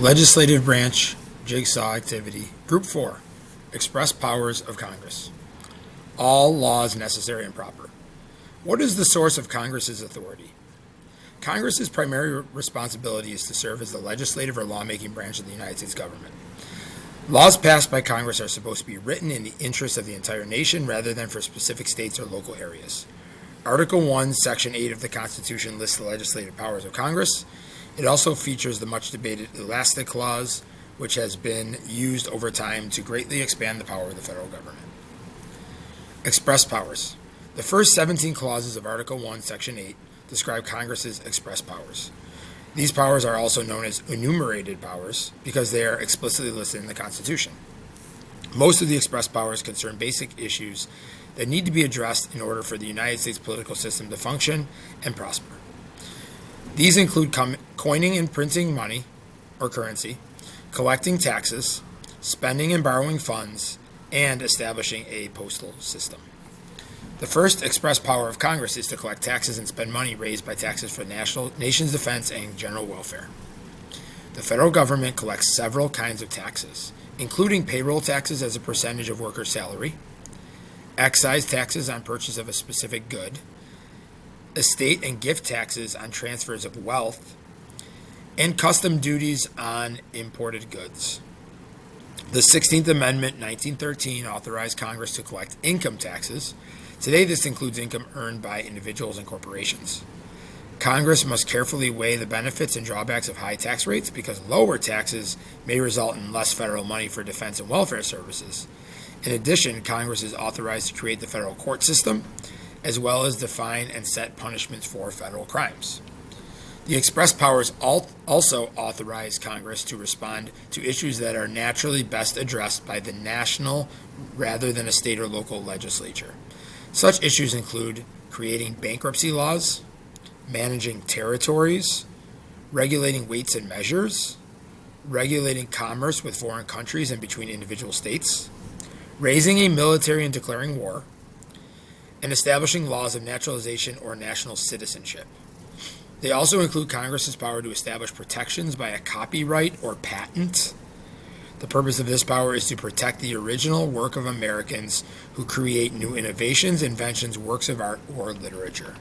Legislative Branch Jigsaw Activity. Group 4. Express Powers of Congress. All laws necessary and proper. What is the source of Congress's authority? Congress's primary responsibility is to serve as the legislative or lawmaking branch of the United States government. Laws passed by Congress are supposed to be written in the interest of the entire nation rather than for specific states or local areas. Article 1, Section 8 of the Constitution lists the legislative powers of Congress. It also features the much-debated Elastic Clause, which has been used over time to greatly expand the power of the federal government. Express powers. The first 17 clauses of Article 1, Section 8 describe Congress's express powers. These powers are also known as enumerated powers because they are explicitly listed in the Constitution. Most of the express powers concern basic issues that need to be addressed in order for the United States political system to function and prosper. These include coining and printing money or currency, collecting taxes, spending and borrowing funds, and establishing a postal system. The first express power of Congress is to collect taxes and spend money raised by taxes for the nation's defense and general welfare. The federal government collects several kinds of taxes, including payroll taxes as a percentage of workers' salary, excise taxes on purchase of a specific good, estate and gift taxes on transfers of wealth, and custom duties on imported goods. The 16th Amendment, 1913, authorized Congress to collect income taxes. Today, this includes income earned by individuals and corporations. Congress must carefully weigh the benefits and drawbacks of high tax rates because lower taxes may result in less federal money for defense and welfare services. In addition, Congress is authorized to create the federal court system, as well as define and set punishments for federal crimes. The express powers also authorize Congress to respond to issues that are naturally best addressed by the national rather than a state or local legislature. Such issues include creating bankruptcy laws, managing territories, regulating weights and measures, regulating commerce with foreign countries and between individual states, raising a military and declaring war, and establishing laws of naturalization or national citizenship. They also include Congress's power to establish protections by a copyright or patent. The purpose of this power is to protect the original work of Americans who create new innovations, inventions, works of art, or literature.